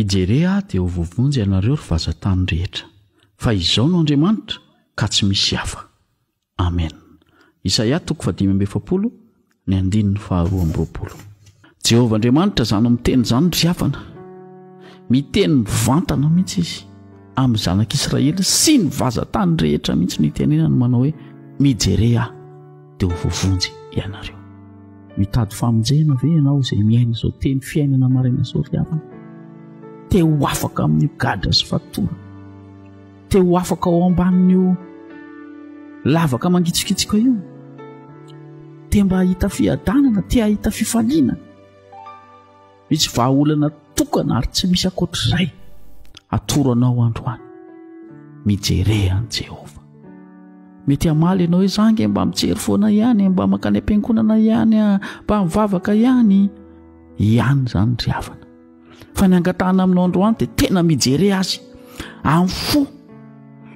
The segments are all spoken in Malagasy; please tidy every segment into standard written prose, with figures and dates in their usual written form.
mijery aho dia ho vovonjy ianareo ry vazantany rehetra, fa izao no Andriamanitra ka tsy misy hafa. Amen. Isaia 5:20 ny 2:20. Jehovah Andriamanitra zany miteny zany ry havana, miteny mivantana mihitsy izy amin'ny zanak'Israely sy ny vazantany rehetra mihitsy ny tenenany manao hoe mijery aho dia ho vovonjy ianareo. Mitady famonjena ve ianao izay miaina izao teny fiainana maraina izao ry havana? Te ho afaka amin'ny gadra sy fatorana, te ho afaka ao ambanin'io lavaka mangitsikitsika io, te mba hahita fiadanana, te hahita fifaliana. Misy vahaolana tokana ary tsy misy akoatr'izay atoranao androany. Mijery an Jehovah. Mety hamaly ianao hoe zange mba mijery foana ihany, mba makany am-piangonana ihany, mba mivavaka ihany zany ry havana. Fa ny angatahana aminao androany dia tena mijery azy amin'ny fo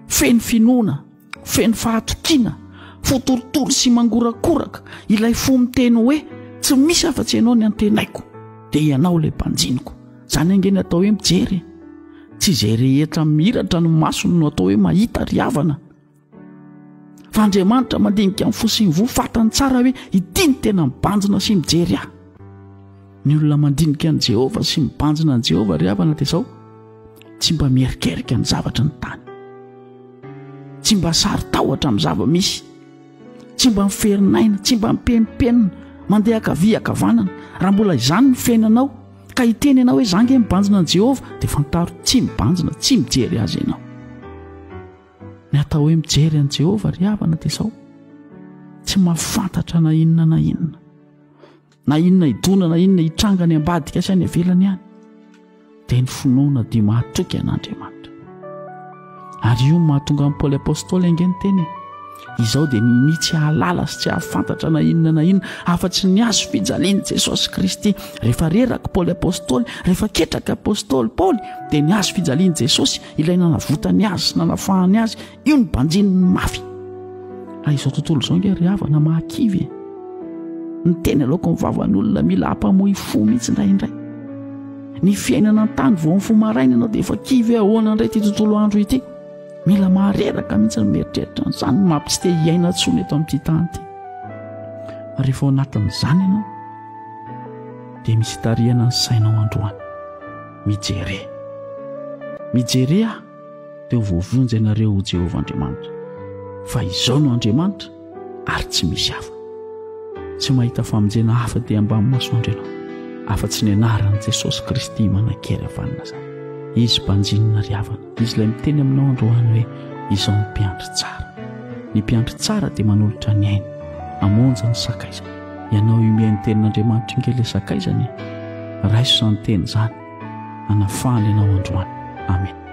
feno finoana, feno fahatokiana, fotorotoro sy mangorakoraka, ilay fo miteny hoe tsy misy afa-tsy ianao ny antenaiko dia ianao ilay mpanjiniko. Zany angeny atao hoe mijery, tsy izay rehetra miratra no masony no atao hoe mahita ry havana. Fa Andriamanitra mandinika amin'ny fo sy ny vo fatany tsara hoe ity ny tena mibanjina sy mijery aho. Ny olona mandinika an' Jehovah sy mibanjina an' Jehovah ry havana dia izao tsy mba mierikerika ny zavatra ny tany, tsy mba saritahotra amin'ny zava-misy, tsy mba miferinaina, tsy mba mipenipenina mandeha akavia akavanana. Raha mbola izany ny fiainanao ka hiteny ianao hoe zange mibanjina an' Jehovah dia fantaro tsy mibanjina, tsy mijery azy ianao. Ny atao hoe mijery an' Jehovah ry havana dia izao tsy mahafantatra na inona idona na inona hitranga ny ambadika sy any ivelany ihany dia ny finoana dia mahatoky an'Andriamanitra. Ary io mahatonga amin'ny Paoly apôstôly angeny teny izao dia ny tsy hahalala sy tsy hahafantatra na inona afa-tsy ny azo fijalian'i Jesosy Kristy. Rehefa reraka Paoly apôstôly, rehefa ketraka apôstôly Paoly dia ny azo fijalian'i Jesosy ilay nanavotany azy sy nanafahany azy, io ny banjininy mafy. Izao tontolo izao nge ry havana mahakivy ny teny aloka ny vavan'olona mila hampamohy fo mihitsy indraindray. Ny fiainana an-tany vao fo maraina ianao dia efa kivy ahoana indray ity tontolo andro ity. Mila mahareraka mihitsy ny mieritreritra n'izany mampisy te hiaina tsony eto amin'ity tany ity. Rehefa ao anatin'izany ianao dia misy tarihana ny sainao androany. Mijery aho dia ho vovonjy ianareo ho Jehovah Andriamanitra, fa izao no Andriamanitra ary tsy misy hafa. Tsy mahita famonjena hafa dia ambany masoandro ianao afa-tsy ny anaran'i Jesosy Kristy manan-kery avanana zany. Izy mpanjinina ry havana, izy ilay miteny aminao androany hoe izao ny mpiandry tsara. Ny mpiandry tsara dia manolotra ny ainy, amonja ny sakaizany. Ianao io mihaino tenin'Andriamanitra inge ilay sakaizany, raiso izany teny izany, anafahany ianao androany. Amen.